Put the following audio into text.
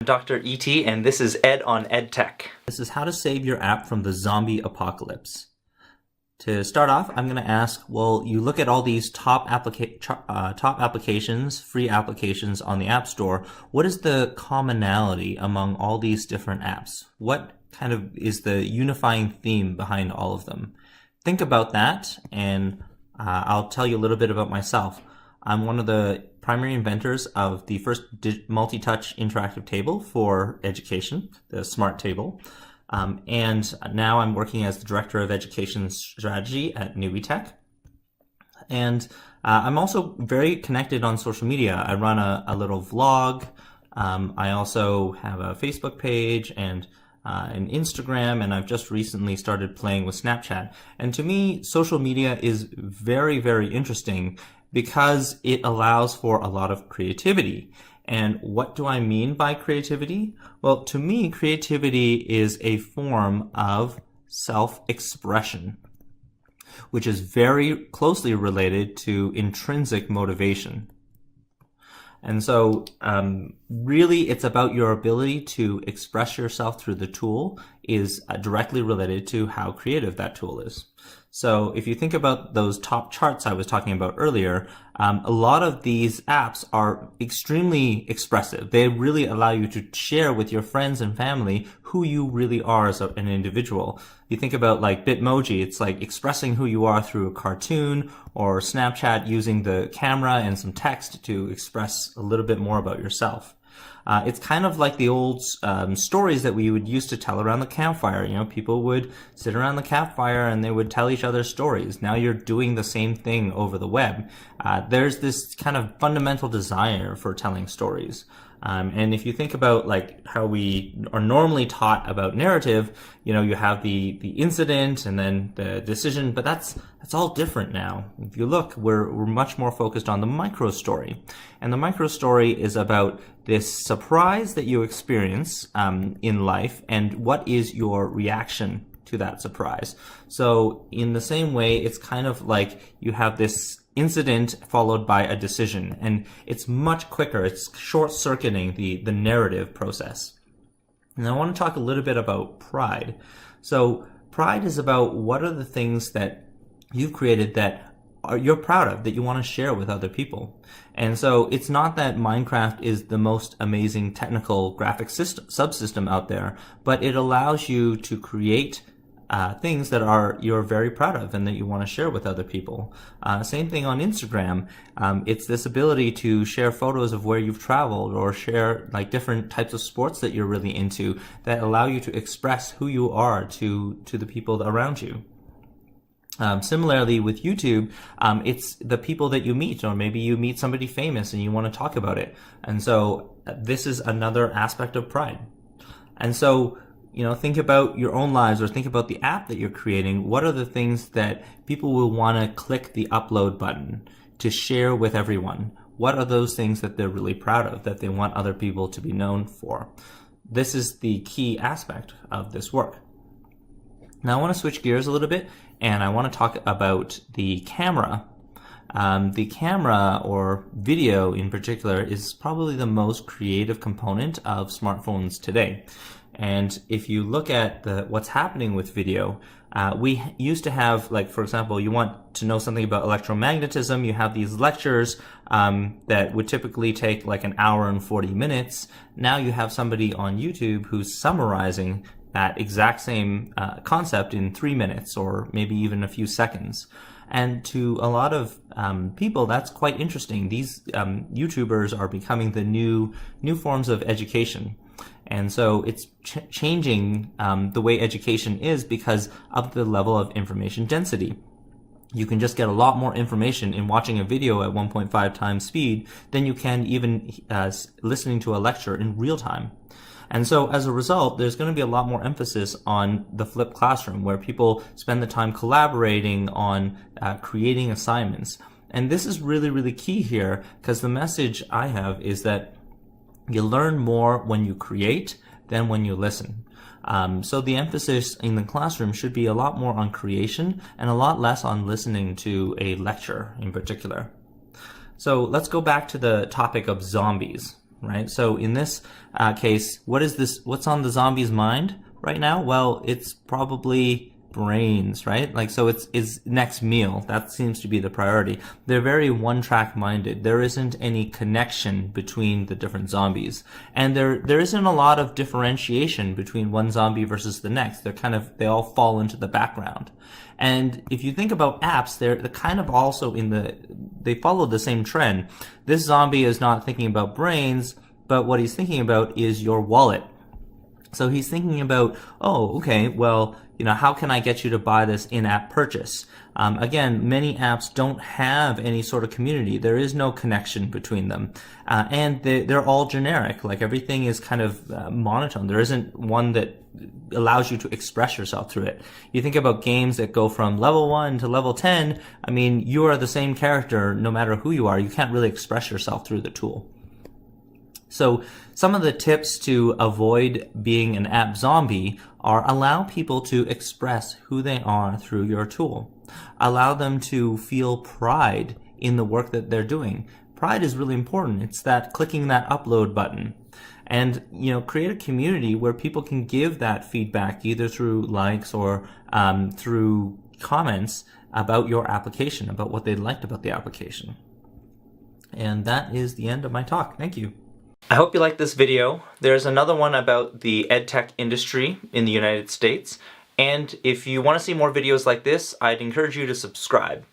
I'm Dr. E.T. and this is Ed on EdTech. This is how to save your app from the zombie apocalypse. To start off, I'm going to ask, well, you look at all these top applications, free applications on the App Store. What is the commonality among all these different apps? What kind of is the unifying theme behind all of them? Think about that, and I'll tell you a little bit about myself. I'm one of the primary inventors of the first multi-touch interactive table for education, the Smart Table. And now I'm working as the Director of Education Strategy at NewieTech. And I'm also very connected on social media. I run a little vlog. I also have a Facebook page and an Instagram, and I've just recently started playing with Snapchat. And to me, social media is very, very interesting because it allows for a lot of creativity. And what do I mean by creativity? Well, to me, creativity is a form of self-expression, which is very closely related to intrinsic motivation. And so really it's about your ability to express yourself through the tool is directly related to how creative that tool is. So if you think about those top charts I was talking about earlier, a lot of these apps are extremely expressive. They really allow you to share with your friends and family who you really are as an individual. You think about like Bitmoji, it's like expressing who you are through a cartoon, or Snapchat using the camera and some text to express a little bit more about yourself. It's kind of like the old stories that we would used to tell around the campfire. You know, people would sit around the campfire and they would tell each other stories. Now you're doing the same thing over the web. There's this kind of fundamental desire for telling stories. And if you think about like how we are normally taught about narrative, you know, you have the incident and then the decision, but that's all different now. If you look, we're much more focused on the micro story. And the micro story is about this surprise that you experience in life, and what is your reaction to that surprise. So in the same way, it's kind of like you have this incident followed by a decision, and it's much quicker. It's short-circuiting the narrative process. And I want to talk a little bit about pride. So pride is about what are the things that you've created that you're proud of, that you want to share with other people. And so it's not that Minecraft is the most amazing technical graphic subsystem out there, but it allows you to create things that you're very proud of and that you want to share with other people. Same thing on Instagram. It's this ability to share photos of where you've traveled, or share like different types of sports that you're really into that allow you to express who you are to the people around you. Similarly with YouTube, it's the people that you meet, or maybe you meet somebody famous and you want to talk about it. And so this is another aspect of pride. And so, you know, think about your own lives, or think about the app that you're creating. What are the things that people will want to click the upload button to share with everyone? What are those things that they're really proud of, that they want other people to be known for? This is the key aspect of this work. Now I want to switch gears a little bit, and I want to talk about the camera. The camera, or video in particular, is probably the most creative component of smartphones today. And if you look at what's happening with video, we used to have, like, for example, you want to know something about electromagnetism, you have these lectures that would typically take like an hour and 40 minutes. Now you have somebody on YouTube who's summarizing that exact same concept in 3 minutes, or maybe even a few seconds. And to a lot of people, that's quite interesting. These YouTubers are becoming the new forms of education. And so it's changing the way education is because of the level of information density. You can just get a lot more information in watching a video at 1.5 times speed than you can even listening to a lecture in real time. And so as a result, there's going to be a lot more emphasis on the flipped classroom, where people spend the time collaborating on creating assignments. And this is really, really key here, because the message I have is that you learn more when you create than when you listen. So the emphasis in the classroom should be a lot more on creation and a lot less on listening to a lecture in particular. So let's go back to the topic of zombies. right? So in this case, what's on the zombie's mind right now? Well, it's probably brains, right? Like, so it's next meal. That seems to be the priority. They're very one-track minded. There isn't any connection between the different zombies. And there isn't a lot of differentiation between one zombie versus the next. They all fall into the background. And if you think about apps, they're kind of also they follow the same trend. This zombie is not thinking about brains, but what he's thinking about is your wallet. So he's thinking about, oh, okay, well, how can I get you to buy this in-app purchase? Again, many apps don't have any sort of community. There is no connection between them. And they're all generic. Like, everything is kind of monotone. There isn't one that allows you to express yourself through it. You think about games that go from level 1 to level 10, I mean, you are the same character no matter who you are. You can't really express yourself through the tool. So some of the tips to avoid being an app zombie are: allow people to express who they are through your tool. Allow them to feel pride in the work that they're doing. Pride is really important. It's that clicking that upload button. And, create a community where people can give that feedback either through likes or through comments about your application, about what they liked about the application. And that is the end of my talk. Thank you. I hope you liked this video. There's another one about the edtech industry in the United States. And if you want to see more videos like this, I'd encourage you to subscribe.